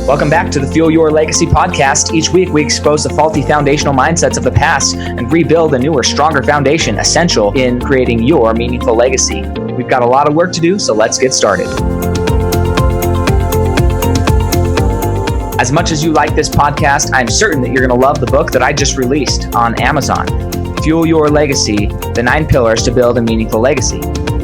Welcome back to the Fuel Your Legacy podcast. Each week, we expose the faulty foundational mindsets of the past and rebuild a newer, stronger foundation essential in creating your meaningful legacy. We've got a lot of work to do, so let's get started. As much as you like this podcast, I'm certain that you're going to love the book that I just released on Amazon, Fuel Your Legacy, The 9 Pillars to Build a Meaningful Legacy.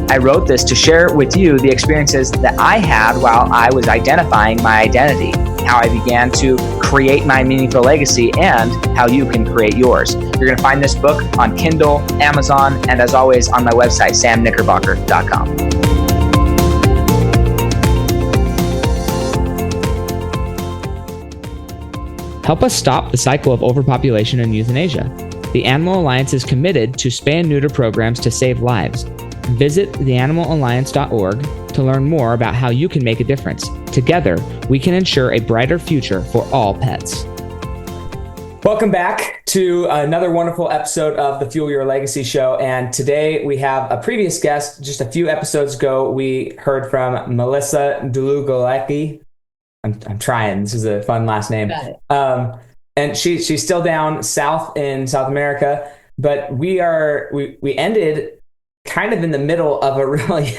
I wrote this to share with you the experiences that I had while I was identifying my identity, how I began to create my meaningful legacy, and how you can create yours. You're going to find this book on Kindle, Amazon, and as always on my website, samknickerbocker.com. Help us stop the cycle of overpopulation and euthanasia. The Animal Alliance is committed to spay and neuter programs to save lives. Visit theanimalalliance.org to learn more about how you can make a difference. Together, we can ensure a brighter future for all pets. Welcome back to another wonderful episode of the Fuel Your Legacy show. And today we have a previous guest. Just a few episodes ago, we heard from Melissa Dlugolecki. I'm trying. This is a fun last name. And she's still down south in South America, but we ended kind of in the middle of a really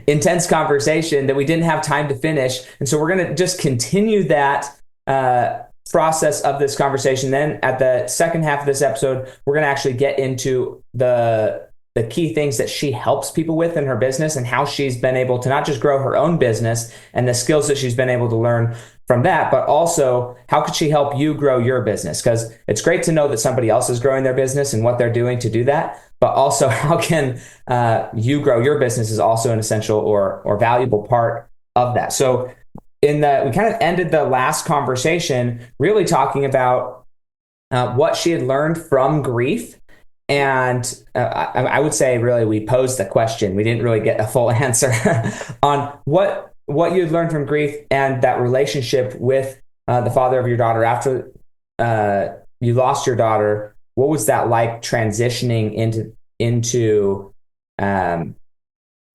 intense conversation that we didn't have time to finish. And so we're going to just continue that process of this conversation. Then at the second half of this episode, we're going to actually get into the key things that she helps people with in her business and how she's been able to not just grow her own business and the skills that she's been able to learn from that, but also how could she help you grow your business? Because it's great to know that somebody else is growing their business and what they're doing to do that. But also, how can you grow your business is also an essential or valuable part of that. So we kind of ended the last conversation really talking about what she had learned from grief. And I would say really we posed the question. We didn't really get a full answer on what you had learned from grief and that relationship with the father of your daughter after you lost your daughter. What was that like transitioning into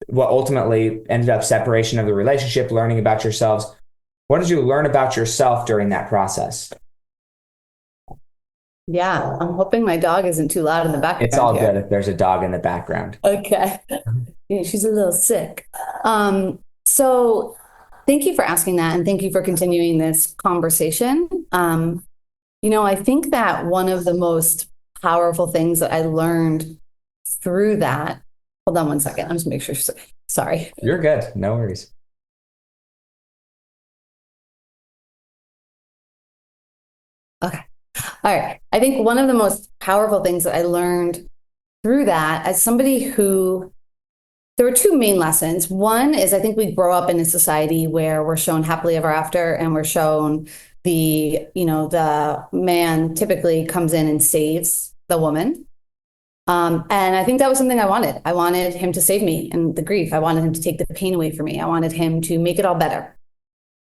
what ultimately ended up separation of the relationship, learning about yourselves? What did you learn about yourself during that process? Yeah, I'm hoping my dog isn't too loud in the background. It's all good if there's a dog in the background. Okay. Yeah, she's a little sick. So thank you for asking that, and thank you for continuing this conversation. I think that one of the most powerful things that I learned through that, hold on one second, I'm just make sure, sorry. You're good, no worries. Okay. All right. I think one of the most powerful things that I learned through that, as somebody who, there were two main lessons. One is I think we grow up in a society where we're shown happily ever after, and we're shown the man typically comes in and saves the woman. And I think that was something I wanted. I wanted him to save me in the grief. I wanted him to take the pain away from me. I wanted him to make it all better.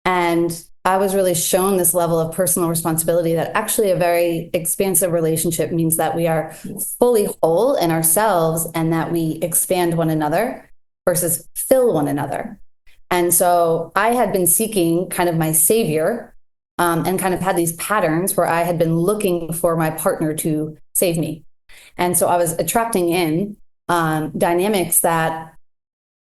And I was really shown this level of personal responsibility that actually a very expansive relationship means that we are fully whole in ourselves and that we expand one another versus fill one another. And so I had been seeking kind of my savior and kind of had these patterns where I had been looking for my partner to save me. And so I was attracting in dynamics that,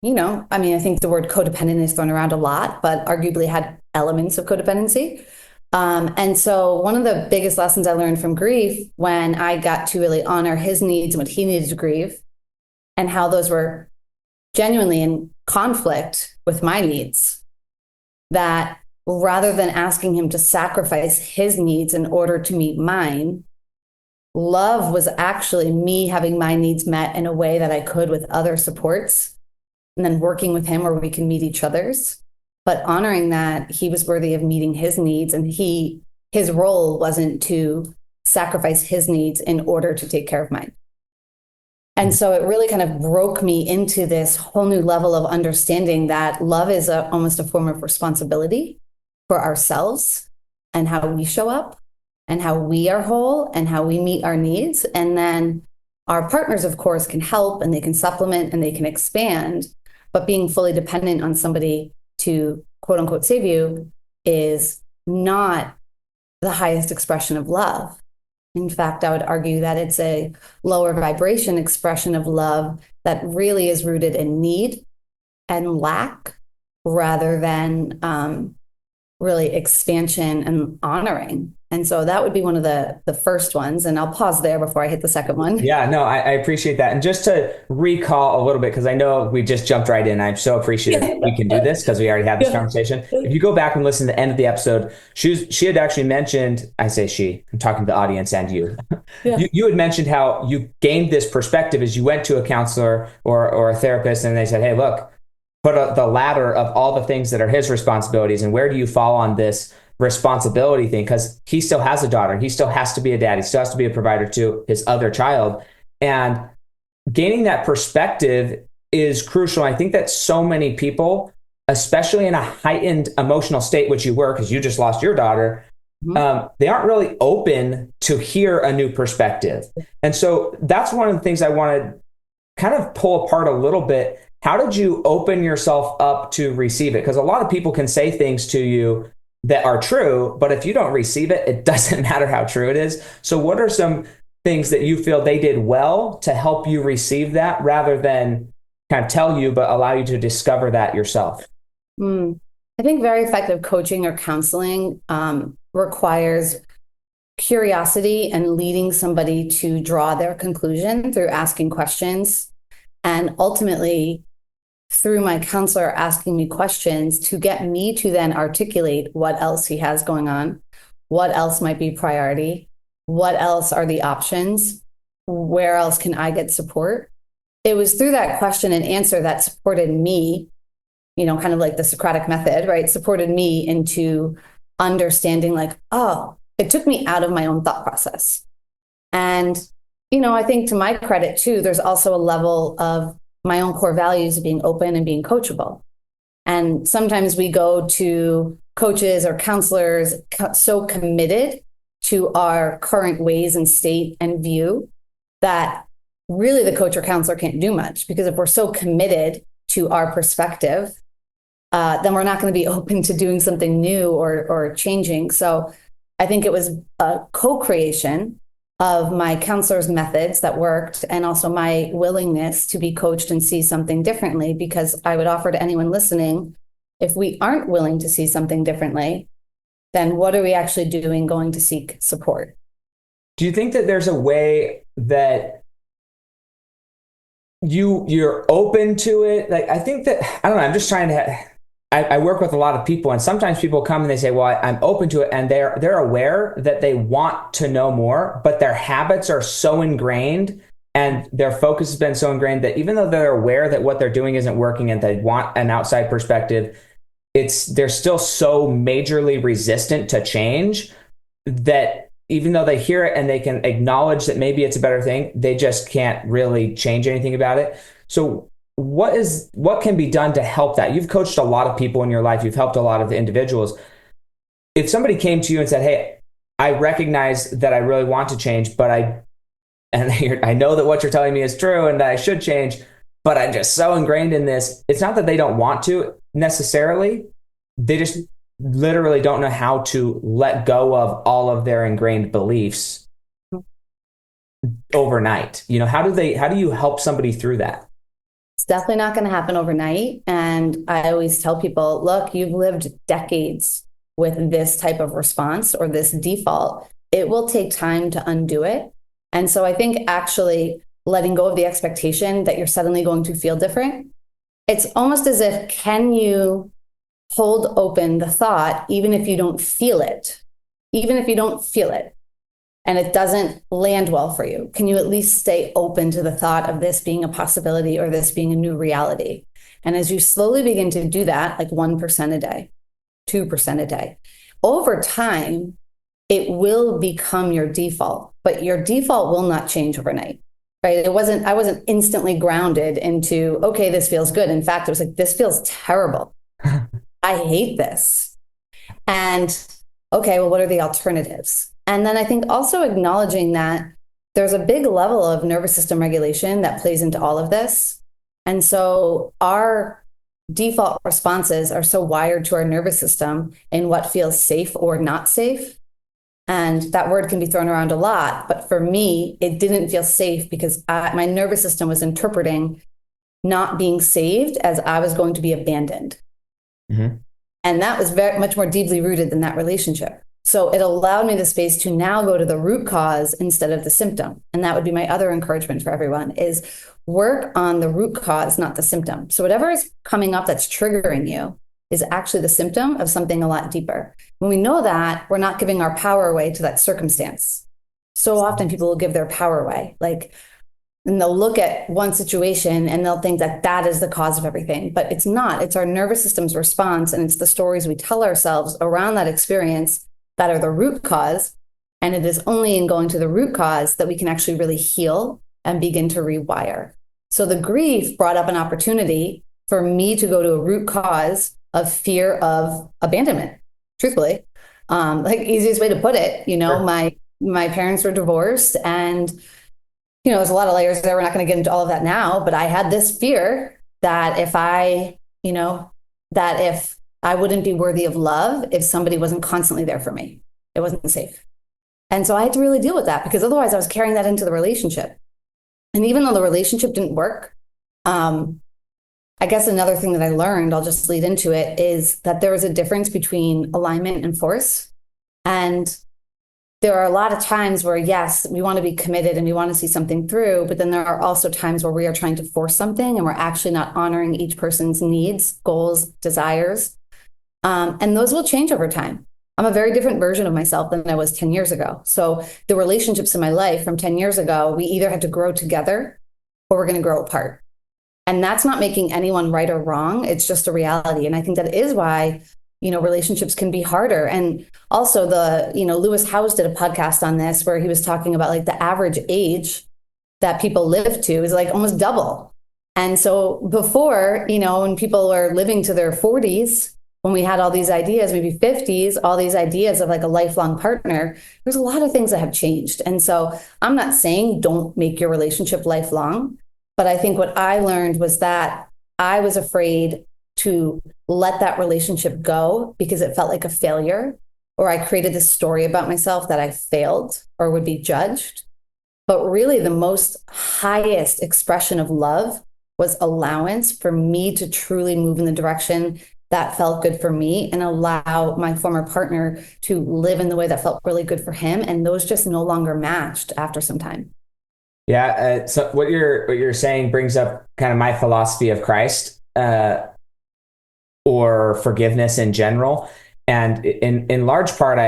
I think the word codependent is thrown around a lot, but arguably had elements of codependency. And so one of the biggest lessons I learned from grief when I got to really honor his needs and what he needed to grieve and how those were genuinely in conflict with my needs, that rather than asking him to sacrifice his needs in order to meet mine, love was actually me having my needs met in a way that I could with other supports, and then working with him where we can meet each other's, but honoring that he was worthy of meeting his needs, and his role wasn't to sacrifice his needs in order to take care of mine. And so it really kind of broke me into this whole new level of understanding that love is almost a form of responsibility for ourselves and how we show up and how we are whole and how we meet our needs. And then our partners, of course, can help and they can supplement and they can expand. But being fully dependent on somebody to quote unquote save you is not the highest expression of love. In fact, I would argue that it's a lower vibration expression of love that really is rooted in need and lack rather than really expansion and honoring. And so that would be one of the first ones. And I'll pause there before I hit the second one. Yeah, no, I appreciate that. And just to recall a little bit, because I know we just jumped right in. I'm so appreciative we can do this because we already had this conversation. If you go back and listen to the end of the episode, she had actually mentioned, I say she, I'm talking to the audience and you. Yeah. You had mentioned how you gained this perspective as you went to a counselor or a therapist and they said, hey, look, put the ladder of all the things that are his responsibilities and where do you fall on this responsibility thing, because he still has a daughter, he still has to be a dad, he still has to be a provider to his other child, and gaining that perspective is crucial. I think that so many people, especially in a heightened emotional state, which you were because you just lost your daughter, they aren't really open to hear a new perspective. And so that's one of the things I want to kind of pull apart a little bit. How did you open yourself up to receive it? Because a lot of people can say things to you that are true, but if you don't receive it, it doesn't matter how true it is. So what are some things that you feel they did well to help you receive that rather than kind of tell you, but allow you to discover that yourself? I think very effective coaching or counseling requires curiosity and leading somebody to draw their conclusion through asking questions, and ultimately through my counselor asking me questions to get me to then articulate what else he has going on, what else might be priority, what else are the options, where else can I get support. It was through that question and answer that supported me, kind of like the Socratic method, right? Supported me into understanding like, oh, it took me out of my own thought process. And, I think to my credit too, there's also a level of my own core values of being open and being coachable. And sometimes we go to coaches or counselors so committed to our current ways and state and view that really the coach or counselor can't do much, because if we're so committed to our perspective, then we're not going to be open to doing something new or changing. So I think it was a co-creation of my counselor's methods that worked and also my willingness to be coached and see something differently, because I would offer to anyone listening, if we aren't willing to see something differently, then what are we actually doing going to seek support? Do you think that there's a way that you're open to it? Like, I think that, I don't know, I'm just trying to, I work with a lot of people, and sometimes people come and they say, well, I'm open to it. And they're aware that they want to know more, but their habits are so ingrained and their focus has been so ingrained that even though they're aware that what they're doing isn't working and they want an outside perspective, they're still so majorly resistant to change that even though they hear it and they can acknowledge that maybe it's a better thing, they just can't really change anything about it. So what can be done to help that? You've coached a lot of people in your life. You've helped a lot of individuals. If somebody came to you and said, hey, I recognize that I really want to change, but I know that what you're telling me is true and that I should change, but I'm just so ingrained in this. It's not that they don't want to necessarily. They just literally don't know how to let go of all of their ingrained beliefs overnight. How do you help somebody through that? It's definitely not going to happen overnight. And I always tell people, look, you've lived decades with this type of response or this default. It will take time to undo it. And so I think actually letting go of the expectation that you're suddenly going to feel different, it's almost as if, can you hold open the thought, even if you don't feel it, and it doesn't land well for you? Can you at least stay open to the thought of this being a possibility or this being a new reality? And as you slowly begin to do that, like 1% a day, 2% a day, over time, it will become your default, but your default will not change overnight, right? I wasn't instantly grounded into, okay, this feels good. In fact, it was like, this feels terrible. I hate this. And okay, well, what are the alternatives? And then I think also acknowledging that there's a big level of nervous system regulation that plays into all of this. And so our default responses are so wired to our nervous system in what feels safe or not safe. And that word can be thrown around a lot. But for me, it didn't feel safe because my nervous system was interpreting not being saved as I was going to be abandoned. Mm-hmm. And that was very much more deeply rooted than that relationship. So it allowed me the space to now go to the root cause instead of the symptom. And that would be my other encouragement for everyone is work on the root cause, not the symptom. So whatever is coming up that's triggering you is actually the symptom of something a lot deeper. When we know that, we're not giving our power away to that circumstance. So often people will give their power away, and they'll look at one situation and they'll think that that is the cause of everything, but it's not. It's our nervous system's response, and it's the stories we tell ourselves around that experience that are the root cause. And it is only in going to the root cause that we can actually really heal and begin to rewire. So the grief brought up an opportunity for me to go to a root cause of fear of abandonment, truthfully. Easiest way to put it, Sure. my parents were divorced, and there's a lot of layers there. We're not going to get into all of that now, but I had this fear that if I wouldn't be worthy of love if somebody wasn't constantly there for me. It wasn't safe. And so I had to really deal with that because otherwise I was carrying that into the relationship. And even though the relationship didn't work, I guess another thing that I learned, I'll just lead into it, is that there was a difference between alignment and force. And there are a lot of times where, yes, we want to be committed and we want to see something through, but then there are also times where we are trying to force something and we're actually not honoring each person's needs, goals, desires. And those will change over time. I'm a very different version of myself than I was 10 years ago. So the relationships in my life from 10 years ago, we either had to grow together or we're going to grow apart. And that's not making anyone right or wrong. It's just a reality. And I think that is why, relationships can be harder. And also Lewis Howes did a podcast on this where he was talking about the average age that people live to is almost double. And so before, when people were living to their 40s, when we had all these ideas, maybe 50s, all these ideas of a lifelong partner, there's a lot of things that have changed. And so I'm not saying don't make your relationship lifelong, but I think what I learned was that I was afraid to let that relationship go because it felt like a failure, or I created this story about myself that I failed or would be judged. But really the most highest expression of love was allowance for me to truly move in the direction that felt good for me and allow my former partner to live in the way that felt really good for him. And those just no longer matched after some time. Yeah. So what you're saying brings up kind of my philosophy of Christ, or forgiveness in general. And in large part,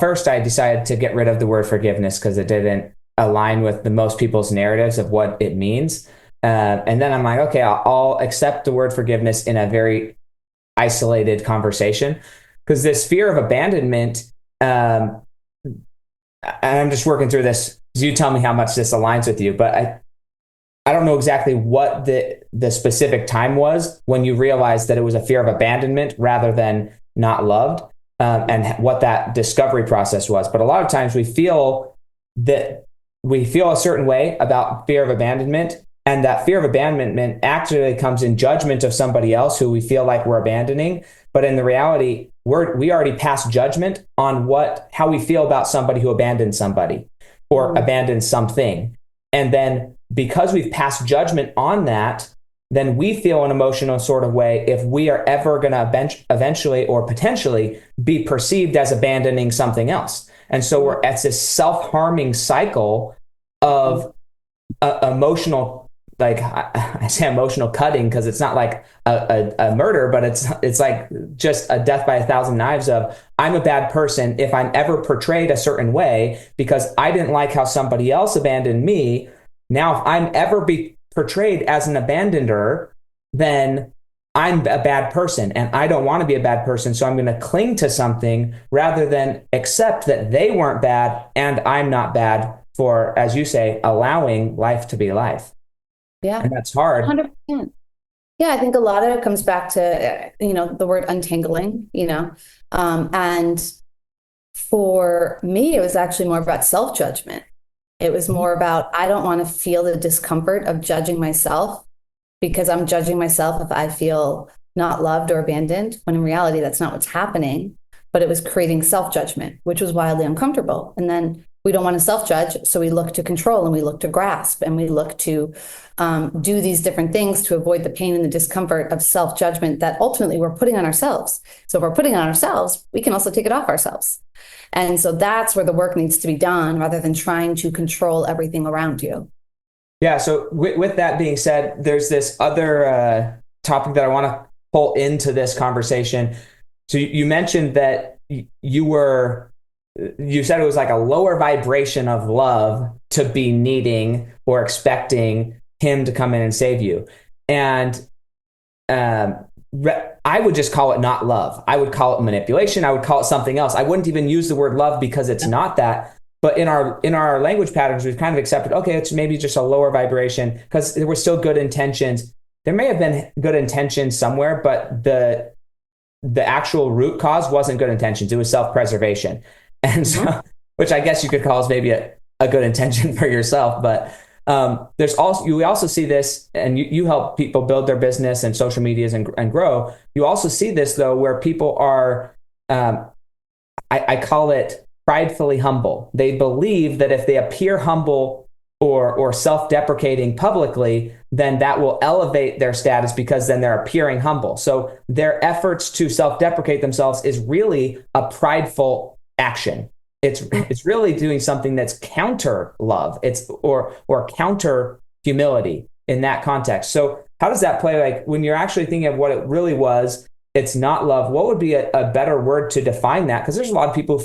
first I decided to get rid of the word forgiveness because it didn't align with most people's narratives of what it means. And then I'm like, okay, I'll accept the word forgiveness in a very isolated conversation, because this fear of abandonment, and I'm just working through this. You tell me how much this aligns with you, but I don't know exactly what the specific time was when you realized that it was a fear of abandonment rather than not loved, and what that discovery process was. But a lot of times we feel a certain way about fear of abandonment, and that fear of abandonment actually comes in judgment of somebody else who we feel like we're abandoning. But in the reality, we already passed judgment on how we feel about somebody who abandoned somebody or abandoned something. And then because we've passed judgment on that, then we feel an emotional sort of way if we are ever going to eventually or potentially be perceived as abandoning something else. And so we're at this self-harming cycle of emotional, I say emotional cutting because it's not like a murder, but it's like just a death by 1,000 knives of I'm a bad person if I'm ever portrayed a certain way because I didn't like how somebody else abandoned me. Now, if I'm ever be portrayed as an abandoner, then I'm a bad person and I don't want to be a bad person. So I'm going to cling to something rather than accept that they weren't bad and I'm not bad for, as you say, allowing life to be life. Yeah. And that's hard. 100%. Yeah, I think a lot of it comes back to, the word untangling, and for me, it was actually more about self-judgment. It was more about, I don't want to feel the discomfort of judging myself because I'm judging myself if I feel not loved or abandoned, when in reality, that's not what's happening. But it was creating self-judgment, which was wildly uncomfortable. And then we don't want to self-judge, so we look to control and we look to grasp and we look to do these different things to avoid the pain and the discomfort of self-judgment that ultimately we're putting on ourselves. So if we're putting it on ourselves, we can also take it off ourselves. And so that's where the work needs to be done rather than trying to control everything around you. Yeah. So with that being said, there's this other topic that I want to pull into this conversation. So you mentioned that you said it was like a lower vibration of love to be needing or expecting him to come in and save you. And I would just call it not love. I would call it manipulation. I would call it something else. I wouldn't even use the word love because it's not that. But in our language patterns, we've kind of accepted, okay, it's maybe just a lower vibration because there were still good intentions. There may have been good intentions somewhere, but the actual root cause wasn't good intentions. It was self-preservation. And so, which I guess you could call as maybe a good intention for yourself. But we also see this, and you help people build their business and social medias and grow. You also see this though, where people are, I call it pridefully humble. They believe that if they appear humble or self-deprecating publicly, then that will elevate their status because then they're appearing humble. So their efforts to self-deprecate themselves is really a prideful action. It's really doing something that's counter love. It's or counter humility in that context. So how does that play? Like when you're actually thinking of what it really was, it's not love. What would be a better word to define that? Because there's a lot of people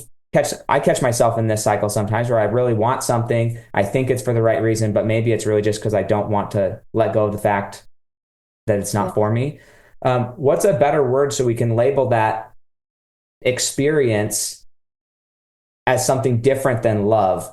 I catch myself in this cycle sometimes where I really want something. I think it's for the right reason, but maybe it's really just because I don't want to let go of the fact that it's not for me. What's a better word so we can label that experience as something different than love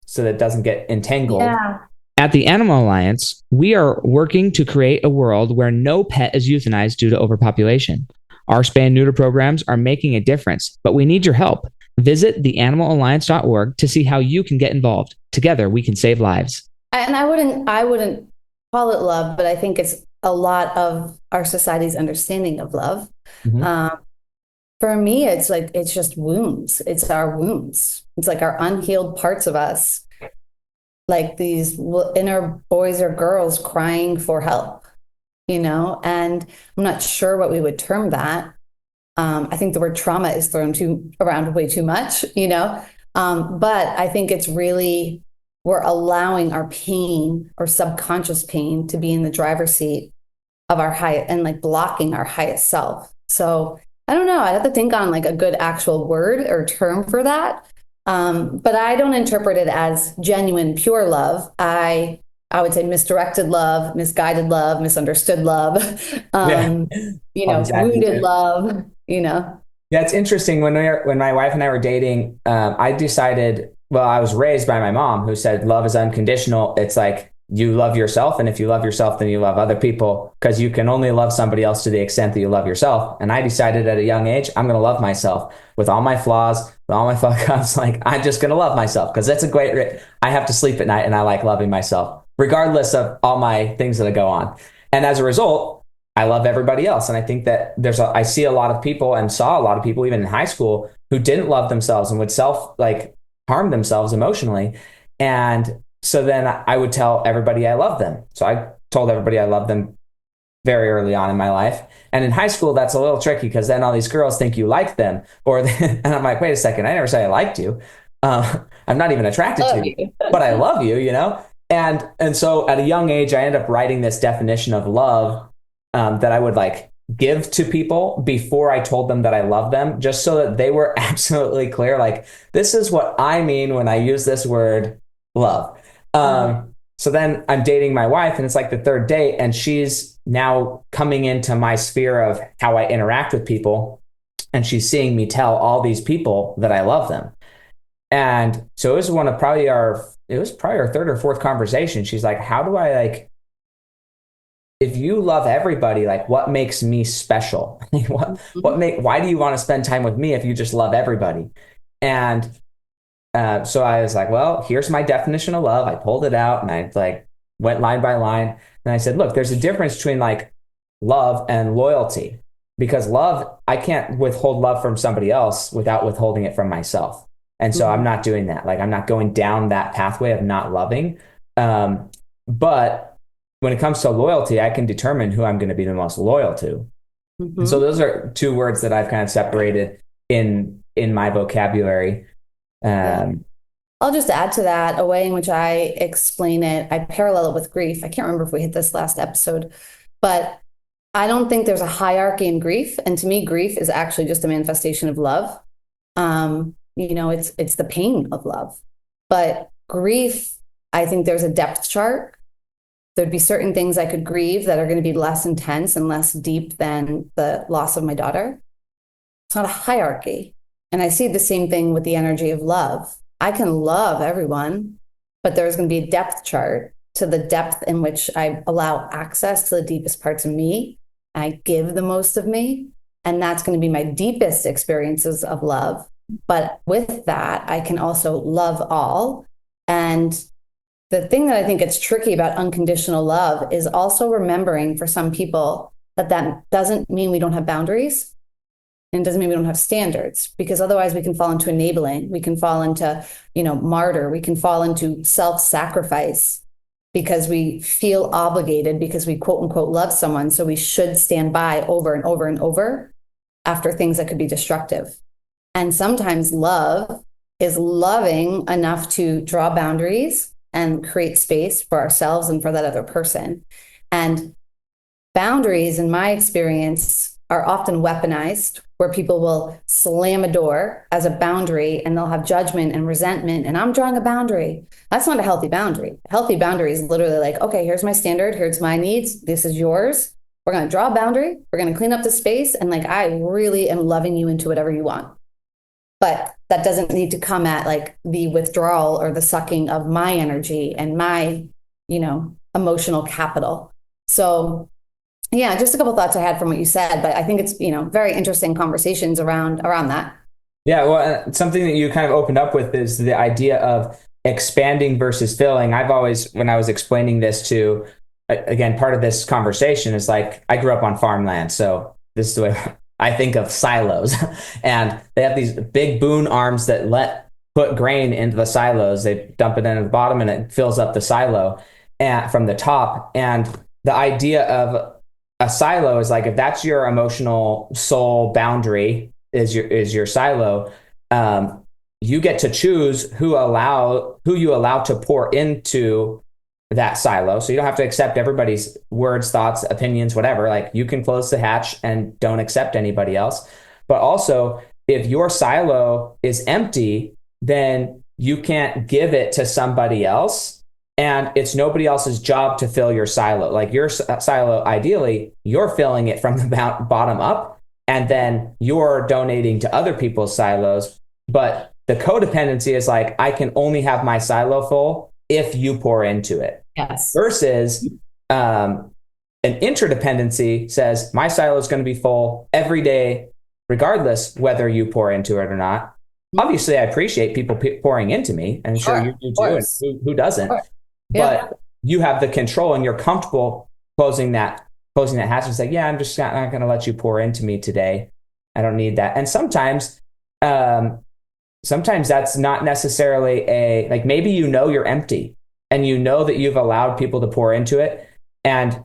so that it doesn't get entangled? Yeah. At the Animal Alliance, we are working to create a world where no pet is euthanized due to overpopulation. Our spay and neuter programs are making a difference, but we need your help. Visit theanimalalliance.org to see how you can get involved. Together, we can save lives. And I wouldn't call it love, but I think it's a lot of our society's understanding of love. Mm-hmm. For me, it's just wounds. It's our wounds. It's like our unhealed parts of us, like these inner boys or girls crying for help, and I'm not sure what we would term that. I think the word trauma is thrown around way too much, but I think it's really, we're allowing our pain or subconscious pain to be in the driver's seat of our highest and like blocking our highest self. So I don't know. I'd have to think on like a good actual word or term for that. But I don't interpret it as genuine, pure love. I would say misdirected love, misguided love, misunderstood love, wounded love, Yeah, it's interesting. When my wife and I were dating, I decided, I was raised by my mom who said love is unconditional. It's like you love yourself. And if you love yourself, then you love other people because you can only love somebody else to the extent that you love yourself. And I decided at a young age, I'm going to love myself with all my flaws, with all my fuck ups. Like I'm just going to love myself because that's I have to sleep at night and I like loving myself regardless of all my things that go on. And as a result, I love everybody else. And I think that I see a lot of people and saw a lot of people even in high school who didn't love themselves and would harm themselves emotionally. And so then I would tell everybody I love them. So I told everybody I love them very early on in my life. And in high school, that's a little tricky because then all these girls think you like them. And I'm like, wait a second, I never said I liked you. I'm not even attracted to you, but I love you, And so at a young age, I ended up writing this definition of love that I would give to people before I told them that I love them, just so that they were absolutely clear. Like, this is what I mean when I use this word love. So then I'm dating my wife and it's like the third date and she's now coming into my sphere of how I interact with people. And she's seeing me tell all these people that I love them. And so it was probably our third or fourth conversation. She's like, how do I if you love everybody, what makes me special? Why do you want to spend time with me if you just love everybody? And so I was like, well, here's my definition of love. I pulled it out and I went line by line. And I said, look, there's a difference between like love and loyalty, because love, I can't withhold love from somebody else without withholding it from myself. And so I'm not doing that. Like I'm not going down that pathway of not loving. But when it comes to loyalty, I can determine who I'm going to be the most loyal to. And so those are two words that I've kind of separated in my vocabulary. I'll just add to that a way in which I explain it. I parallel it with grief. I can't remember if we hit this last episode, but I don't think there's a hierarchy in grief. And to me, grief is actually just a manifestation of love. It's the pain of love. But grief, I think there's a depth chart. There'd be certain things I could grieve that are going to be less intense and less deep than the loss of my daughter. It's not a hierarchy. And I see the same thing with the energy of love. I can love everyone, but there's going to be a depth chart to the depth in which I allow access to the deepest parts of me. I give the most of me, and that's going to be my deepest experiences of love. But with that, I can also love all. And the thing that I think it's tricky about unconditional love is also remembering for some people that doesn't mean we don't have boundaries. And it doesn't mean we don't have standards, because otherwise we can fall into enabling. We can fall into, martyr. We can fall into self-sacrifice because we feel obligated, because we quote unquote love someone. So we should stand by over and over and over after things that could be destructive. And sometimes love is loving enough to draw boundaries and create space for ourselves and for that other person. And boundaries, in my experience, are often weaponized, where people will slam a door as a boundary and they'll have judgment and resentment. And I'm drawing a boundary. That's not a healthy boundary. A healthy boundary is literally like, okay, here's my standard. Here's my needs. This is yours. We're going to draw a boundary. We're going to clean up the space. And like, I really am loving you into whatever you want. But that doesn't need to come at like the withdrawal or the sucking of my energy and my, emotional capital. So yeah, just a couple of thoughts I had from what you said, but I think it's, very interesting conversations around that. Yeah, well, something that you kind of opened up with is the idea of expanding versus filling. I've always, when I was explaining this to, again, part of this conversation is like, I grew up on farmland. So this is the way I think of silos. And they have these big boom arms that put grain into the silos. They dump it into the bottom and it fills up the silo from the top. And the idea of a silo is like, if that's your emotional soul boundary is your silo, you get to choose who you allow to pour into that silo. So you don't have to accept everybody's words, thoughts, opinions, whatever. Like you can close the hatch and don't accept anybody else. But also, if your silo is empty, then you can't give it to somebody else. And it's nobody else's job to fill your silo. Like your silo, ideally, you're filling it from the bottom up, and then you're donating to other people's silos. But the codependency is like, I can only have my silo full if you pour into it. Yes. Versus an interdependency says, my silo is going to be full every day, regardless whether you pour into it or not. Obviously, I appreciate people pouring into me, and sure you do too, and who doesn't? Yeah. But you have the control and you're comfortable closing that hatch and say, yeah, I'm just not going to let you pour into me today. I don't need that. And sometimes that's not necessarily like maybe you're empty and you know that you've allowed people to pour into it and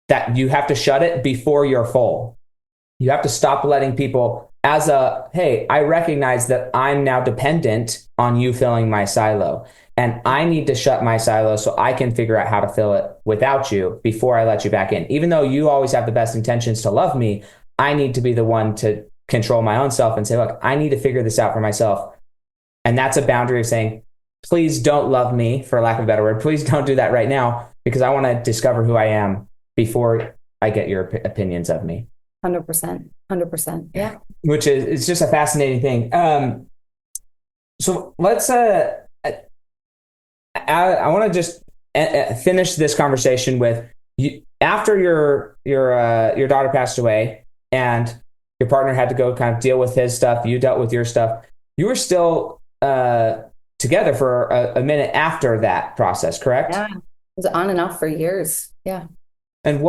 that you have to shut it before you're full. You have to stop letting people hey, I recognize that I'm now dependent on you filling my silo. And I need to shut my silo so I can figure out how to fill it without you before I let you back in. Even though you always have the best intentions to love me, I need to be the one to control my own self and say, look, I need to figure this out for myself. And that's a boundary of saying, please don't love me, for lack of a better word. Please don't do that right now, because I want to discover who I am before I get your opinions of me. 100%. 100%. Yeah. Which is, it's just a fascinating thing. So let's, I want to just finish this conversation with you. After your daughter passed away and your partner had to go kind of deal with his stuff, you dealt with your stuff. You were still together for a minute after that process, correct? Yeah. was on and off for years. Yeah. And um,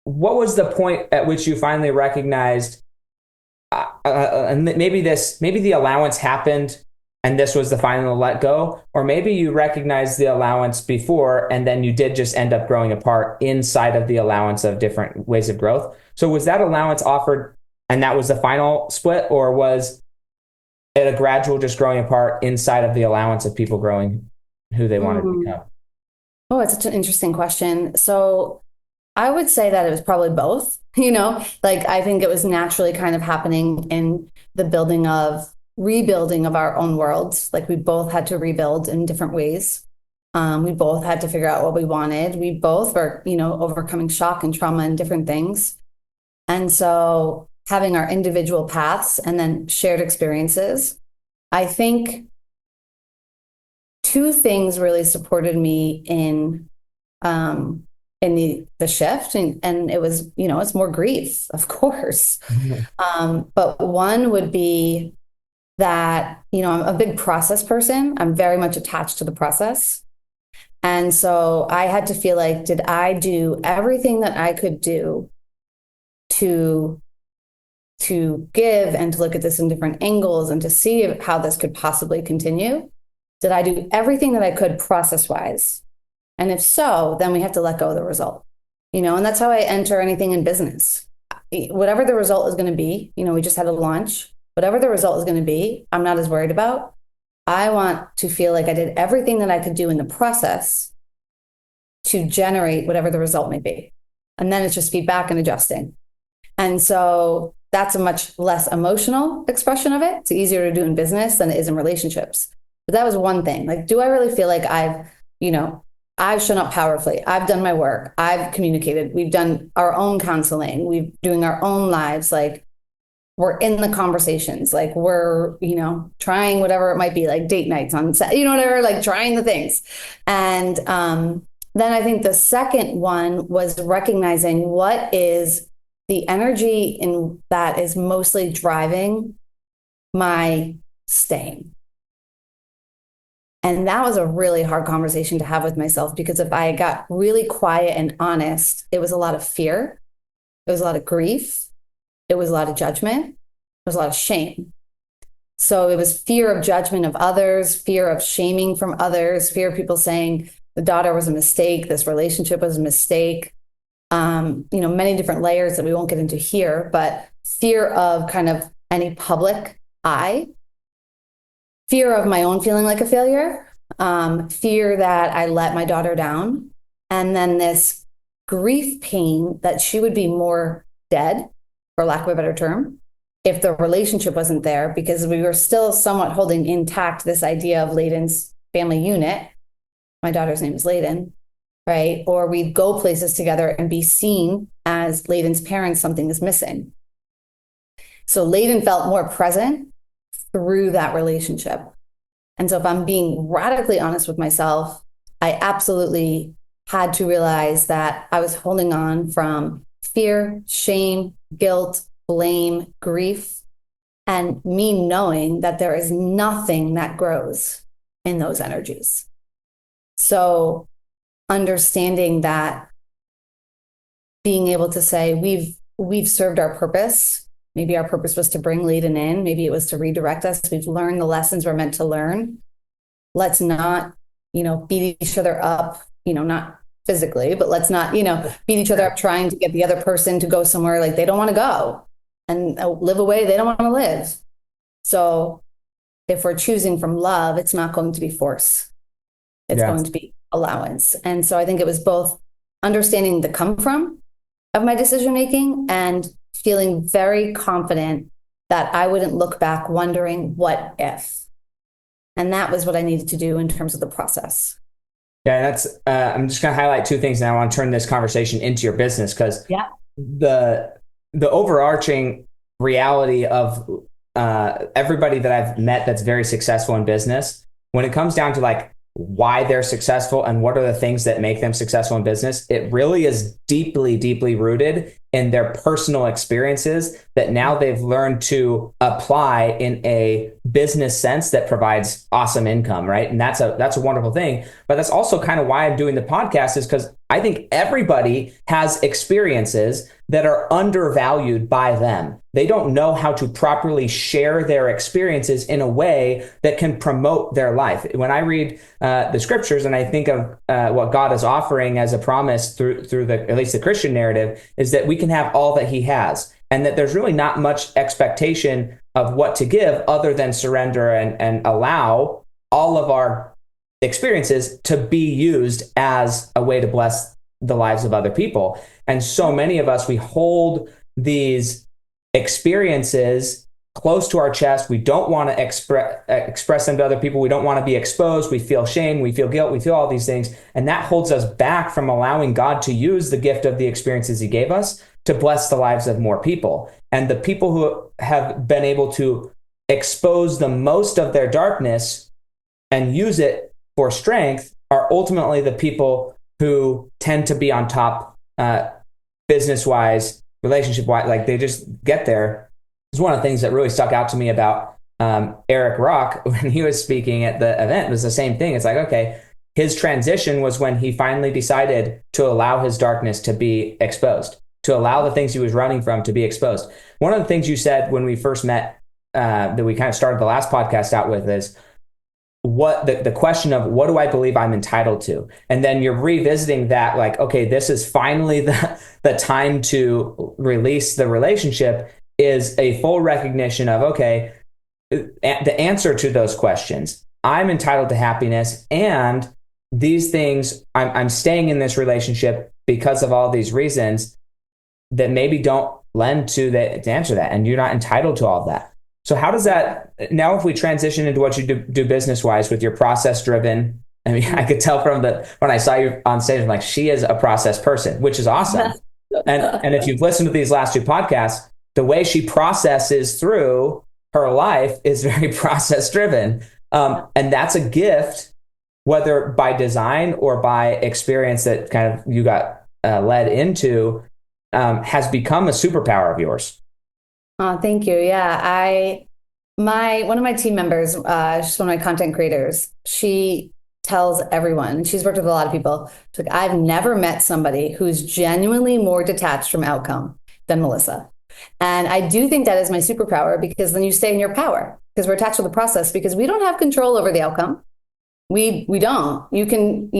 what was the point at which you finally recognized, and maybe the allowance happened and this was the final let go, or maybe you recognized the allowance before and then you did just end up growing apart inside of the allowance of different ways of growth. So was that allowance offered and that was the final split, or was it a gradual just growing apart inside of the allowance of people growing who they wanted to become? Oh, it's such an interesting question. So I would say that it was probably both, you know, like I think it was naturally kind of happening in the rebuilding of our own worlds. Like we both had to rebuild in different ways. We both had to figure out what we wanted. We both were, you know, overcoming shock and trauma and different things. And so having our individual paths and then shared experiences, I think two things really supported me in the shift, and it was, you know, it's more grief, of course. But one would be that, you know, I'm a big process person. I'm very much attached to the process. And so I had to feel like, did I do everything that I could do to give and to look at this in different angles and to see how this could possibly continue? Did I do everything that I could process wise? And if so, then we have to let go of the result, you know, and that's how I enter anything in business. Whatever the result is going to be, you know, we just had a launch, whatever the result is going to be, I'm not as worried about. I want to feel like I did everything that I could do in the process to generate whatever the result may be. And then it's just feedback and adjusting. And so that's a much less emotional expression of it. It's easier to do in business than it is in relationships. But that was one thing. Like, do I really feel like I've shown up powerfully. I've done my work. I've communicated. We've done our own counseling. We're doing our own lives. Like, we're in the conversations. Like, we're, you know, trying whatever it might be, like date nights on set, you know, whatever, like trying the things. And then I think the second one was recognizing what is the energy in that is mostly driving my staying. And that was a really hard conversation to have with myself, because if I got really quiet and honest, it was a lot of fear. It was a lot of grief. It was a lot of judgment. It was a lot of shame. So it was fear of judgment of others, fear of shaming from others, fear of people saying the daughter was a mistake, this relationship was a mistake. You know, many different layers that we won't get into here, but fear of kind of any public eye. Fear of my own feeling like a failure, fear that I let my daughter down, and then this grief pain that she would be more dead, for lack of a better term, if the relationship wasn't there, because we were still somewhat holding intact this idea of Layden's family unit. My daughter's name is Layden, right? Or we'd go places together and be seen as Layden's parents, something is missing. So Layden felt more present through that relationship. And so if I'm being radically honest with myself, I absolutely had to realize that I was holding on from fear, shame, guilt, blame, grief, and me knowing that there is nothing that grows in those energies. So understanding that, being able to say we've served our purpose. Maybe our purpose was to bring Layden in. Maybe it was to redirect us. We've learned the lessons we're meant to learn. Let's not, you know, beat each other up, you know, not physically, but let's not, you know, beat each other up trying to get the other person to go somewhere like they don't want to go and live a way they don't want to live. So if we're choosing from love, it's not going to be force. It's going to be allowance. And so I think it was both understanding the come from of my decision making and feeling very confident that I wouldn't look back wondering what if. And that was what I needed to do in terms of the process. Yeah, that's. I'm just going to highlight two things, and I want to turn this conversation into your business, because the overarching reality of everybody that I've met that's very successful in business, when it comes down to like why they're successful and what are the things that make them successful in business, it really is deeply, deeply rooted in their personal experiences that now they've learned to apply in a business sense that provides awesome income, right? And that's a wonderful thing. But that's also kind of why I'm doing the podcast, is because I think everybody has experiences that are undervalued by them. They don't know how to properly share their experiences in a way that can promote their life. When I read the scriptures and I think of what God is offering as a promise through at least the Christian narrative, is that we can have all that he has, and that there's really not much expectation of what to give other than surrender and allow all of our experiences to be used as a way to bless the lives of other people. And so many of us, we hold these experiences close to our chest. We don't want to express them to other people. We don't want to be exposed. We feel shame. We feel guilt. We feel all these things. And that holds us back from allowing God to use the gift of the experiences he gave us to bless the lives of more people. And the people who have been able to expose the most of their darkness and use it for strength are ultimately the people who tend to be on top, business-wise, relationship-wise. Like, they just get there. It's one of the things that really stuck out to me about Eric Rock when he was speaking at the event was the same thing. It's like, okay, his transition was when he finally decided to allow his darkness to be exposed, to allow the things he was running from to be exposed. One of the things you said when we first met, that we kind of started the last podcast out with, is what the question of what do I believe I'm entitled to? And then you're revisiting that, like, okay, this is finally the time to release the relationship, is a full recognition of, okay, the answer to those questions. I'm entitled to happiness, and these things, I'm staying in this relationship because of all these reasons that maybe don't lend to answer that, and you're not entitled to all of that. So how does that, now if we transition into what you do business-wise with your process-driven, I mean, I could tell from when I saw you on stage, I'm like, she is a process person, which is awesome. And if you've listened to these last two podcasts, the way she processes through her life is very process-driven. And that's a gift, whether by design or by experience that kind of you got led into, has become a superpower of yours. Oh, thank you. Yeah, one of my team members, she's one of my content creators. She tells everyone, she's worked with a lot of people. She's like, I've never met somebody who's genuinely more detached from outcome than Melissa. And I do think that is my superpower, because then you stay in your power, because we're attached to the process, because we don't have control over the outcome. We don't. You can,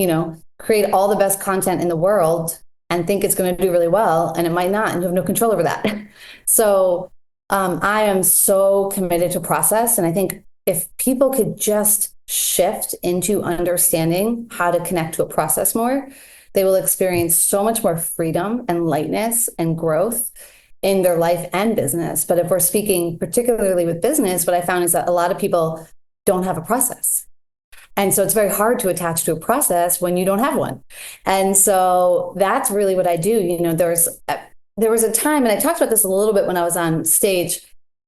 create all the best content in the world and think it's going to do really well, and it might not, and you have no control over that. So I am so committed to process. And I think if people could just shift into understanding how to connect to a process more, they will experience so much more freedom and lightness and growth in their life and business. But if we're speaking particularly with business, what I found is that a lot of people don't have a process. And so it's very hard to attach to a process when you don't have one. And so that's really what I do. There was a time, and I talked about this a little bit when I was on stage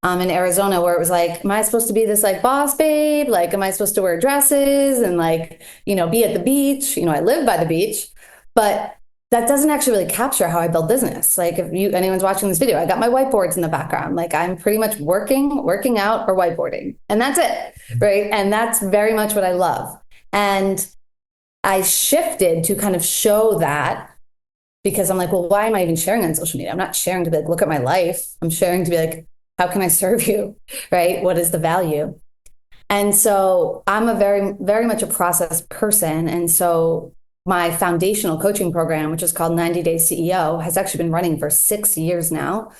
in Arizona, where it was like, am I supposed to be this like boss babe? Like, am I supposed to wear dresses and be at the beach? I live by the beach, but that doesn't actually really capture how I build business. Like, if anyone's watching this video, I got my whiteboards in the background. Like, I'm pretty much working out or whiteboarding, and that's it, right? And that's very much what I love. And I shifted to kind of show that, because I'm like, well, why am I even sharing on social media? I'm not sharing to be like, look at my life. I'm sharing to be like, how can I serve you, right? What is the value? And so I'm a very, very much a process person. And so my foundational coaching program, which is called 90 Days CEO, has actually been running for 6 years now.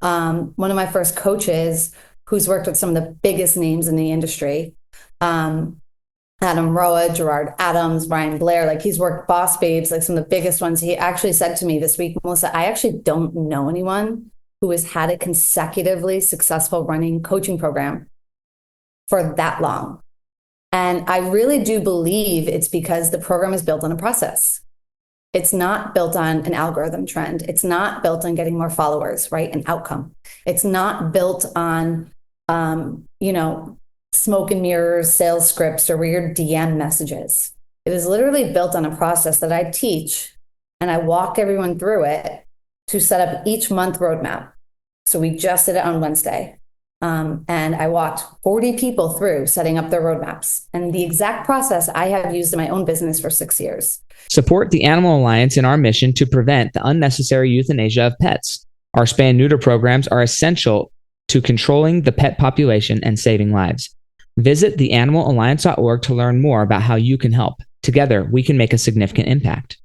One of my first coaches, who's worked with some of the biggest names in the industry, Adam Roa, Gerard Adams, Brian Blair, like, he's worked boss babes, like some of the biggest ones. He actually said to me this week, Melissa, I actually don't know anyone who has had a consecutively successful running coaching program for that long. And I really do believe it's because the program is built on a process. It's not built on an algorithm trend. It's not built on getting more followers, right? An outcome. It's not built on, smoke and mirrors, sales scripts, or weird DM messages. It is literally built on a process that I teach, and I walk everyone through it. to set up each month roadmap. So we just did it on Wednesday. And I walked 40 people through setting up their roadmaps. And the exact process I have used in my own business for 6 years. Support the Animal Alliance in our mission to prevent the unnecessary euthanasia of pets. Our spay neuter programs are essential to controlling the pet population and saving lives. Visit theanimalalliance.org to learn more about how you can help. Together, we can make a significant impact.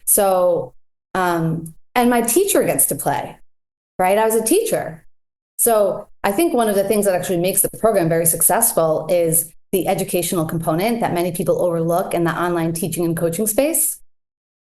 So, and my teacher gets to play, right? I was a teacher. So I think one of the things that actually makes the program very successful is the educational component that many people overlook in the online teaching and coaching space.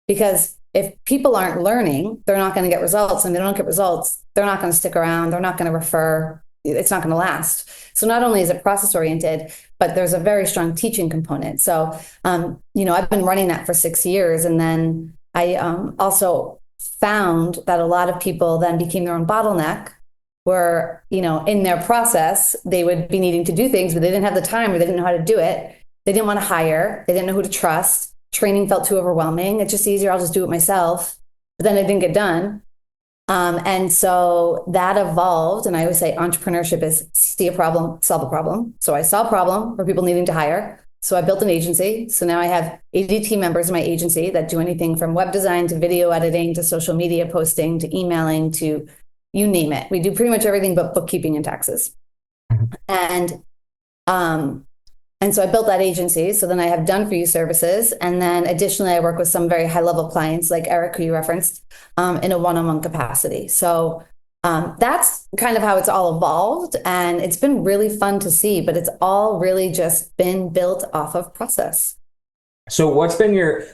Because if people aren't learning, they're not going to get results. And they don't get results, they're not going to stick around. They're not going to refer. It's not going to last. So not only is it process oriented, but there's a very strong teaching component. So, I've been running that for 6 years. And then I also found that a lot of people then became their own bottleneck, where, in their process, they would be needing to do things, but they didn't have the time or they didn't know how to do it. They didn't want to hire. They didn't know who to trust. Training felt too overwhelming. It's just easier. I'll just do it myself. But then it didn't get done. And so that evolved. And I always say entrepreneurship is see a problem, solve a problem. So I saw a problem for people needing to hire. So I built an agency. So now I have 80 team members in my agency that do anything from web design to video editing to social media posting to emailing to you name it. We do pretty much everything but bookkeeping and taxes. And so I built that agency. So then I have done for you services. And then additionally, I work with some very high level clients like Eric, who you referenced, in a one-on-one capacity. So that's kind of how it's all evolved. And it's been really fun to see, but it's all really just been built off of process. So what's been your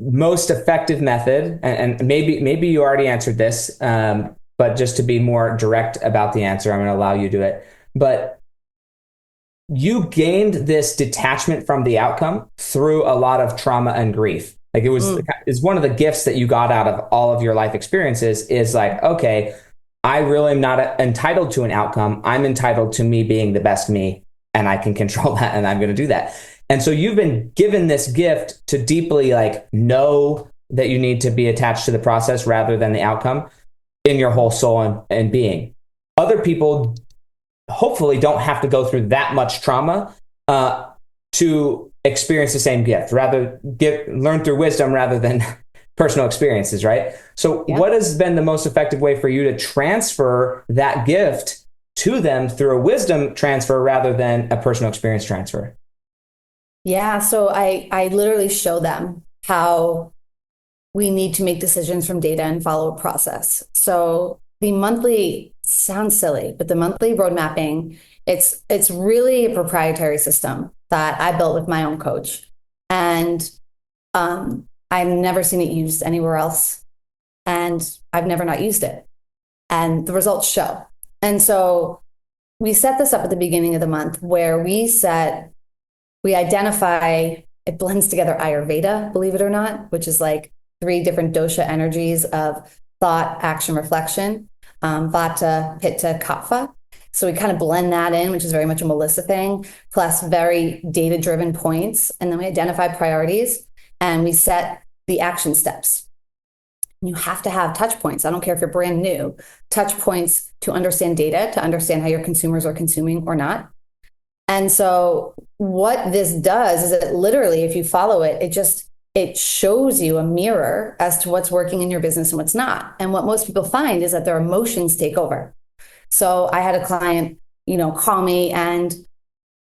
most effective method, and maybe you already answered this, but just to be more direct about the answer, I'm going to allow you to do it. But you gained this detachment from the outcome through a lot of trauma and grief. Like it's one of the gifts that you got out of all of your life experiences is like, okay, I really am not entitled to an outcome. I'm entitled to me being the best me, and I can control that, and I'm going to do that. And so you've been given this gift to deeply know that you need to be attached to the process rather than the outcome in your whole soul and being. Other people hopefully don't have to go through that much trauma to experience the same gift, rather learn through wisdom rather than personal experiences, right? So What has been the most effective way for you to transfer that gift to them through a wisdom transfer rather than a personal experience transfer? Yeah, so I literally show them how we need to make decisions from data and follow a process. So the monthly sounds silly, but the monthly road mapping, it's really a proprietary system that I built with my own coach. And I've never seen it used anywhere else. And I've never not used it. And the results show. And so we set this up at the beginning of the month where we identify, it blends together Ayurveda, believe it or not, which is like 3 different dosha energies of thought, action, reflection, Vata, Pitta, Kapha. So we kind of blend that in, which is very much a Melissa thing, plus very data-driven points. And then we identify priorities and we set the action steps. You have to have touch points. I don't care if you're brand new, touch points to understand data, to understand how your consumers are consuming or not. And so what this does is that literally, if you follow it, it shows you a mirror as to what's working in your business and what's not. And what most people find is that their emotions take over. So I had a client, call me and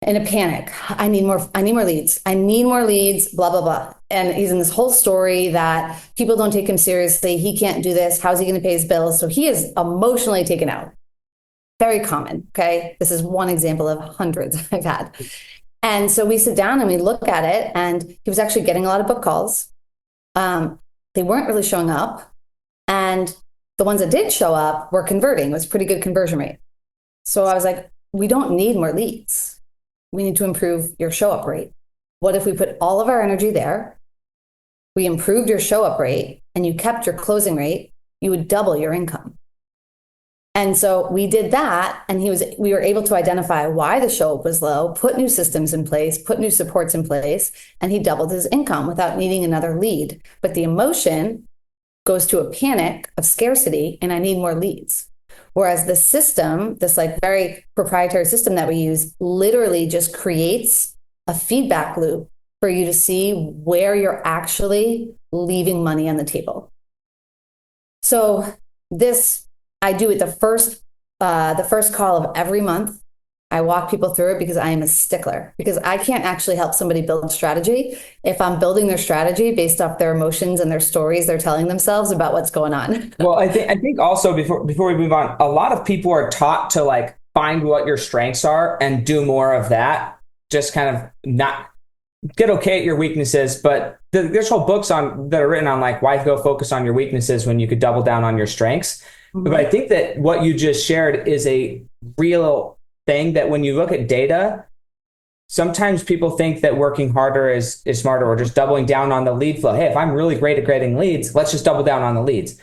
in a panic, I need more leads. I need more leads, blah, blah, blah. And he's in this whole story that people don't take him seriously. He can't do this. How's he going to pay his bills? So he is emotionally taken out. Very common. Okay. This is one example of hundreds I've had. And so we sit down and we look at it, and he was actually getting a lot of book calls. They weren't really showing up. And the ones that did show up were converting. It was pretty good conversion rate. So I was like, we don't need more leads. We need to improve your show up rate. What if we put all of our energy there? We improved your show up rate and you kept your closing rate, you would double your income. And so we did that, and we were able to identify why the show up was low, put new systems in place, put new supports in place, and he doubled his income without needing another lead. But the emotion goes to a panic of scarcity and I need more leads. Whereas the system, this like very proprietary system that we use, literally just creates a feedback loop for you to see where you're actually leaving money on the table. So this I do at the first call of every month. I walk people through it because I am a stickler, because I can't actually help somebody build strategy if I'm building their strategy based off their emotions and their stories they're telling themselves about what's going on. Well, I think also before we move on, a lot of people are taught to like find what your strengths are and do more of that. Just kind of not get okay at your weaknesses, but there's whole books that are written on like why go focus on your weaknesses when you could double down on your strengths. Mm-hmm. But I think that what you just shared is a real thing that when you look at data, sometimes people think that working harder is smarter, or just doubling down on the lead flow. Hey, if I'm really great at getting leads, let's just double down on the leads.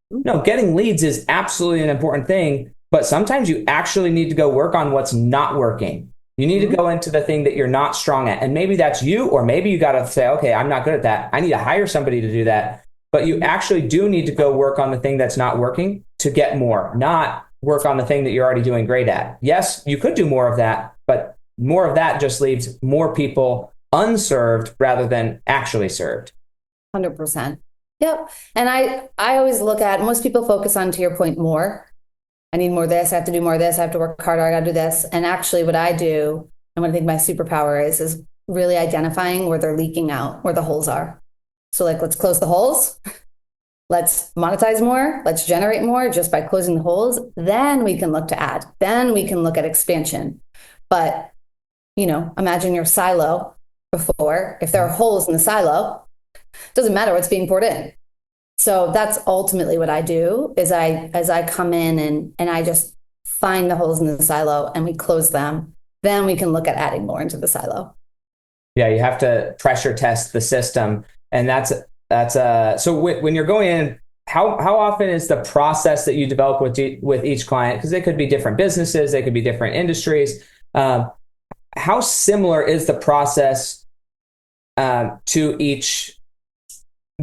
No, getting leads is absolutely an important thing, but sometimes you actually need to go work on what's not working. You need to go into the thing that you're not strong at. And maybe that's you, or maybe you got to say, okay, I'm not good at that. I need to hire somebody to do that. But you actually do need to go work on the thing that's not working to get more, not work on the thing that you're already doing great at. Yes, you could do more of that, but more of that just leaves more people unserved rather than actually served. 100%. Yep. And I always look at, most people focus on, to your point, more. I need more of this. I have to do more of this. I have to work harder. I got to do this. And actually what I do, and what I think my superpower is really identifying where they're leaking out, where the holes are. So like, let's close the holes. Let's monetize more. Let's generate more just by closing the holes. Then we can look to add. Then we can look at expansion. But, imagine your silo before. If there are holes in the silo, it doesn't matter what's being poured in. So that's ultimately what I do is as I come in and I just find the holes in the silo and we close them. Then we can look at adding more into the silo. Yeah, you have to pressure test the system. And that's so when you're going in, how often is the process that you develop with each client? Because they could be different businesses, they could be different industries. How similar is the process to each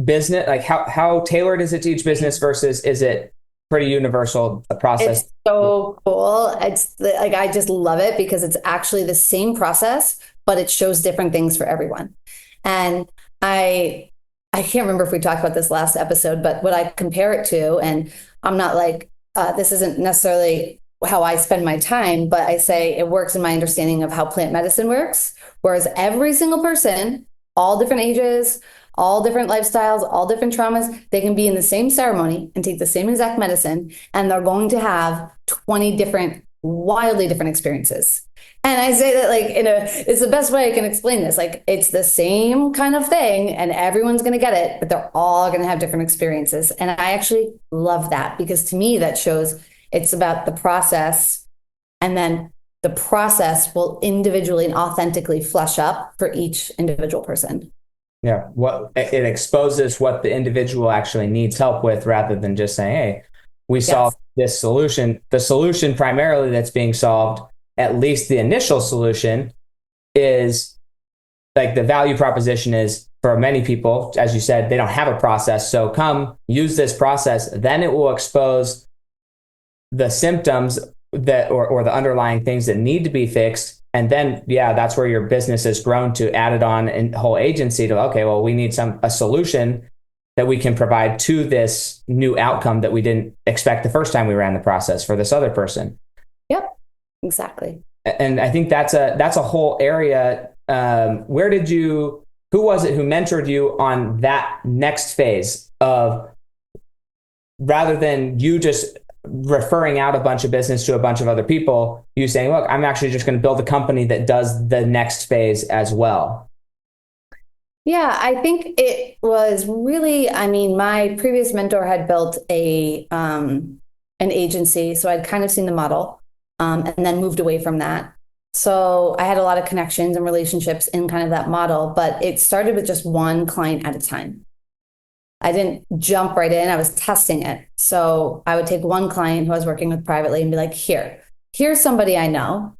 business? Like how tailored is it to each business versus is it pretty universal, the process? It's so cool. It's like, I just love it because it's actually the same process, but it shows different things for everyone. And I can't remember if we talked about this last episode, but what I compare it to, and I'm not like, this isn't necessarily how I spend my time, but I say it works in my understanding of how plant medicine works. Whereas every single person, all different ages, all different lifestyles, all different traumas, they can be in the same ceremony and take the same exact medicine, and they're going to have 20 different, wildly different experiences. And I say that like it's the best way I can explain this. Like it's the same kind of thing and everyone's going to get it, but they're all going to have different experiences. And I actually love that because to me, that shows it's about the process, and then the process will individually and authentically flesh up for each individual person. Yeah. What it exposes what the individual actually needs help with rather than just saying, hey, we solved this solution. The solution primarily that's being solved, at least the initial solution, is like the value proposition is for many people, as you said, they don't have a process. So come use this process, then it will expose the symptoms that or the underlying things that need to be fixed. And then, that's where your business has grown to add it on and whole agency to, okay, well, we need a solution that we can provide to this new outcome that we didn't expect the first time we ran the process for this other person. Yep. Exactly. And I think that's a whole area. Who was it who mentored you on that next phase of, rather than you just referring out a bunch of business to a bunch of other people, you saying, look, I'm actually just going to build a company that does the next phase as well? Yeah, I think it was really, my previous mentor had built an agency. So I'd kind of seen the model. And then moved away from that. So I had a lot of connections and relationships in kind of that model, but it started with just one client at a time. I didn't jump right in. I was testing it. So I would take one client who I was working with privately and be like, here's somebody I know,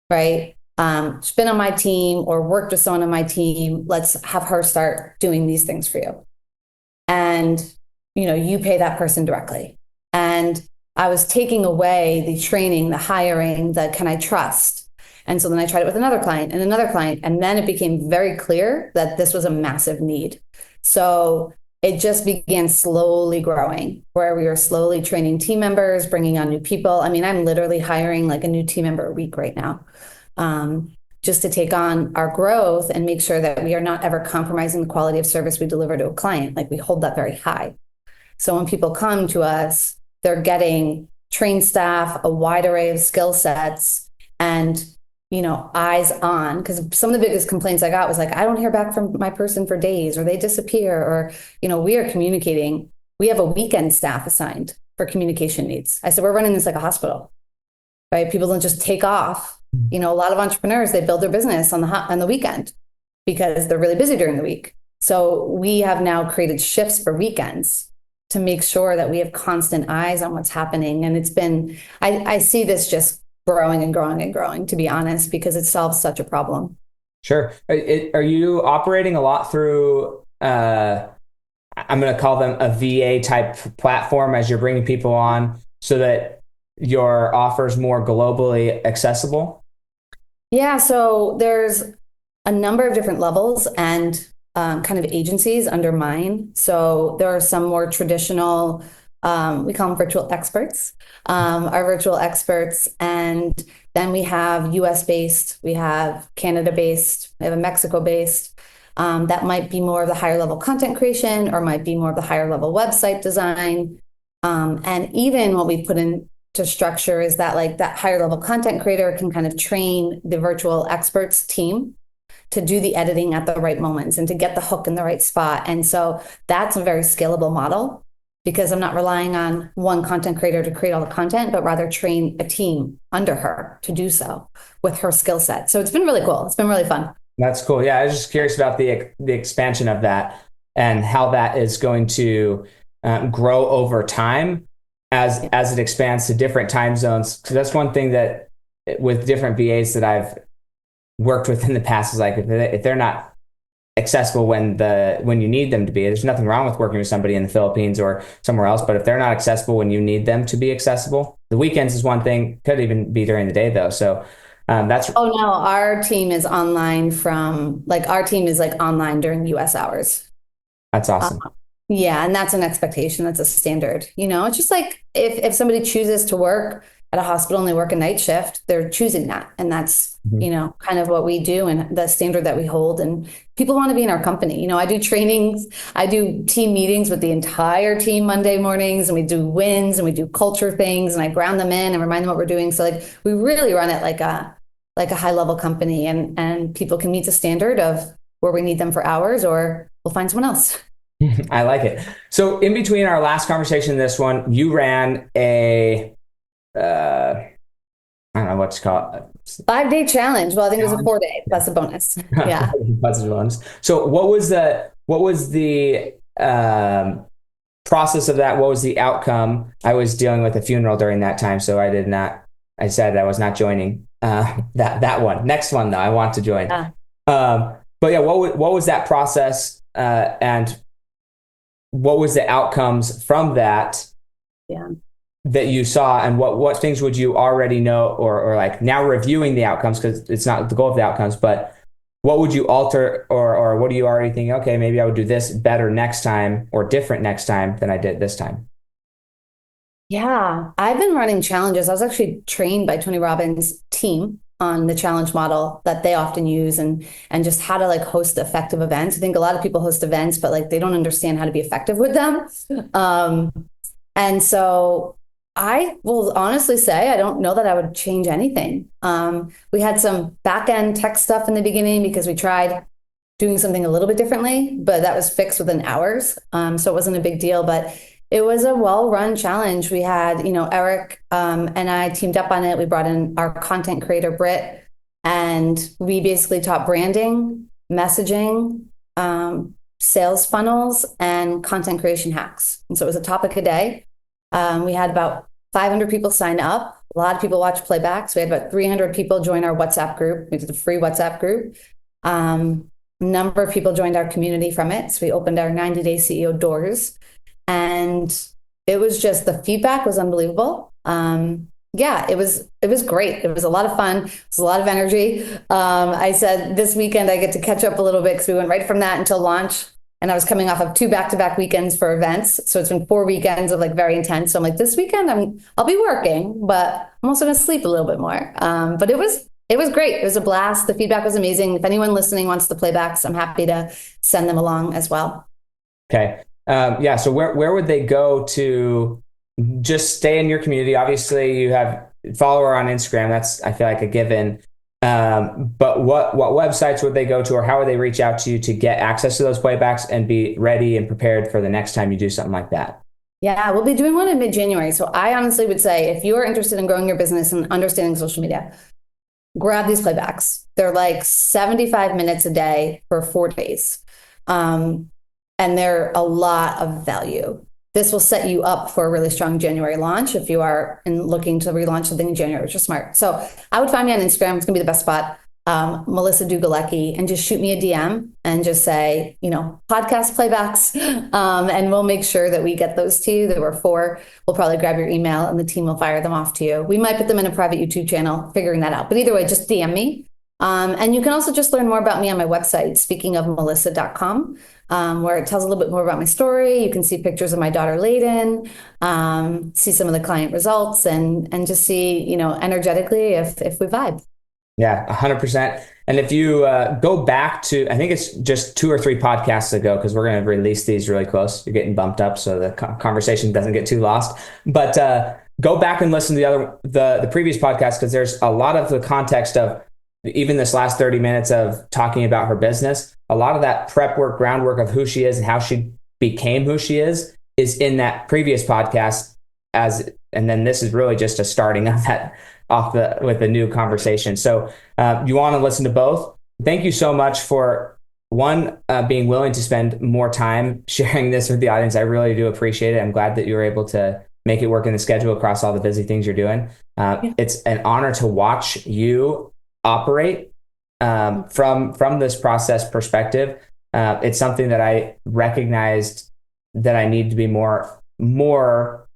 right? She's been on my team or worked with someone on my team. Let's have her start doing these things for you. And you pay that person directly. And I was taking away the training, the hiring, the can I trust? And so then I tried it with another client and another client. And then it became very clear that this was a massive need. So it just began slowly growing, where we were slowly training team members, bringing on new people. I mean, I'm literally hiring like a new team member a week right now, just to take on our growth and make sure that we are not ever compromising the quality of service we deliver to a client. Like, we hold that very high. So when people come to us, they're getting trained staff, a wide array of skill sets, and eyes on, because some of the biggest complaints I got was like, I don't hear back from my person for days, or they disappear, or, we are communicating. We have a weekend staff assigned for communication needs. I said, we're running this like a hospital, right? People don't just take off. A lot of entrepreneurs, they build their business on the weekend because they're really busy during the week. So we have now created shifts for weekends to make sure that we have constant eyes on what's happening. And it's been, I see this just growing and growing and growing, to be honest, because it solves such a problem. Sure. Are you operating a lot through, I'm going to call them a VA type platform as you're bringing people on so that your offer is more globally accessible? Yeah. So there's a number of different levels and kind of agencies under mine. So there are some more traditional, we call them virtual experts, our virtual experts. And then we have US based, we have Canada based, we have a Mexico based. That might be more of the higher level content creation, or might be more of the higher level website design. And even what we've put into structure is that, like, that higher level content creator can kind of train the virtual experts team to do the editing at the right moments and to get the hook in the right spot. And so that's a very scalable model, because I'm not relying on one content creator to create all the content, but rather train a team under her to do so with her skill set. So it's been really cool. It's been really fun. That's cool. Yeah, I was just curious about the expansion of that and how that is going to grow over time as it expands to different time zones. Because that's one thing that with different VAs that I've worked with in the past is, like, if they're not accessible when you need them to be, there's nothing wrong with working with somebody in the Philippines or somewhere else, but if they're not accessible when you need them to be accessible, the weekends is one thing, could even be during the day though. So that's no, our team is online our team is like online during US hours. That's awesome. Yeah, and that's an expectation. That's a standard. It's just like if somebody chooses to work at a hospital and they work a night shift, they're choosing that. And that's, kind of what we do and the standard that we hold. And people want to be in our company. I do trainings, I do team meetings with the entire team Monday mornings, and we do wins and we do culture things, and I ground them in and remind them what we're doing. So, like, we really run it like a high level company, and people can meet the standard of where we need them for hours, or we'll find someone else. I like it. So in between our last conversation and this one, you ran a, I don't know what to call it. 5-day challenge. Well, I think it was a 4-day plus a bonus. Yeah. Plus a bonus. So what was the process of that? What was the outcome? I was dealing with a funeral during that time, so I said I was not joining that one. Next one though, I want to join. But yeah, what was that process? And what was the outcomes from that? Yeah. That you saw, and what things would you already know, or like now reviewing the outcomes, because it's not the goal of the outcomes, but what would you alter, or what are you already thinking, okay, maybe I would do this better next time or different next time than I did this time? Yeah, I've been running challenges. I was actually trained by Tony Robbins' team on the challenge model that they often use, and just how to, like, host effective events. I think a lot of people host events, but, like, they don't understand how to be effective with them. And so I will honestly say, I don't know that I would change anything. We had some back end tech stuff in the beginning because we tried doing something a little bit differently, but that was fixed within hours. So it wasn't a big deal, but it was a well-run challenge. We had, Eric and I teamed up on it. We brought in our content creator, Britt, and we basically taught branding, messaging, sales funnels, and content creation hacks. And so it was a topic a day. We had about 500 people sign up. A lot of people watch playbacks. We had about 300 people join our WhatsApp group. We did a free WhatsApp group. Number of people joined our community from it. So we opened our 90-day CEO doors. And it was just, the feedback was unbelievable. Yeah, it was great. It was a lot of fun. It was a lot of energy. I said this weekend I get to catch up a little bit because we went right from that until launch. And I was coming off of 2 back-to-back weekends for events. So it's been 4 weekends of like very intense. So I'm like, this weekend I'll be working, but I'm also gonna sleep a little bit more. But it was great. It was a blast. The feedback was amazing. If anyone listening wants the playbacks, I'm happy to send them along as well. Okay. Yeah. So where would they go to just stay in your community? Obviously you have follower on Instagram. That's, I feel like, a given. But what websites would they go to, or how would they reach out to you to get access to those playbacks and be ready and prepared for the next time you do something like that? Yeah, we'll be doing one in mid-January. So I honestly would say, if you are interested in growing your business and understanding social media, grab these playbacks. They're like 75 minutes a day for 4 days. And they're a lot of value. This will set you up for a really strong January launch if you are looking to relaunch something in January, which is smart. So I would find me on Instagram. It's going to be the best spot. Melissa Dlugolecki, and just shoot me a DM and just say, podcast playbacks. And we'll make sure that we get those to you. There were 4. We'll probably grab your email and the team will fire them off to you. We might put them in a private YouTube channel, figuring that out. But either way, just DM me. And you can also just learn more about me on my website, speakingofmelissa.com, where it tells a little bit more about my story. You can see pictures of my daughter, Layden, see some of the client results, and just see, energetically if we vibe. Yeah, 100%. And if you go back to, I think it's just 2 or 3 podcasts ago, because we're going to release these really close. You're getting bumped up so the conversation doesn't get too lost. But go back and listen to the previous podcast, because there's a lot of the context of even this last 30 minutes of talking about her business. A lot of that prep work, groundwork of who she is and how she became who she is in that previous podcast. And then this is really just a starting of that with a new conversation. So you want to listen to both. Thank you so much for being willing to spend more time sharing this with the audience. I really do appreciate it. I'm glad that you were able to make it work in the schedule across all the busy things you're doing. It's an honor to watch you operate from this process perspective. It's something that I recognized that I need to be more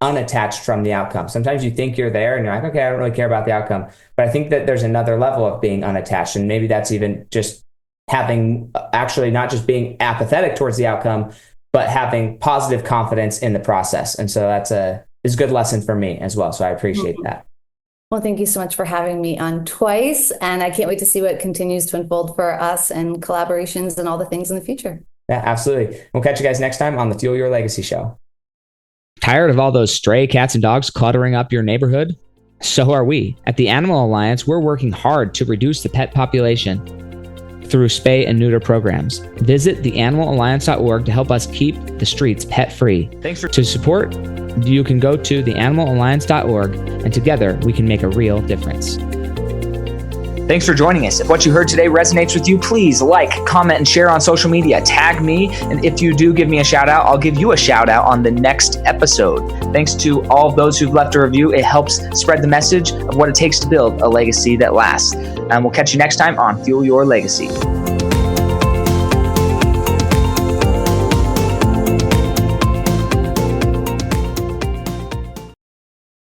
unattached from the outcome. Sometimes you think you're there and you're like, okay, I don't really care about the outcome. But I think that there's another level of being unattached. And maybe that's even just having, actually not just being apathetic towards the outcome, but having positive confidence in the process. And so is a good lesson for me as well. So I appreciate that. Well, thank you so much for having me on twice. And I can't wait to see what continues to unfold for us and collaborations and all the things in the future. Yeah, absolutely. We'll catch you guys next time on the Fuel Your Legacy show. Tired of all those stray cats and dogs cluttering up your neighborhood? So are we. At the Animal Alliance, we're working hard to reduce the pet population through spay and neuter programs. Visit theanimalalliance.org to help us keep the streets pet-free. To support, you can go to theanimalalliance.org, and together we can make a real difference. Thanks for joining us. If what you heard today resonates with you, please like, comment, and share on social media. Tag me, and if you do give me a shout out, I'll give you a shout out on the next episode. Thanks to all of those who've left a review. It helps spread the message of what it takes to build a legacy that lasts. And we'll catch you next time on Fuel Your Legacy.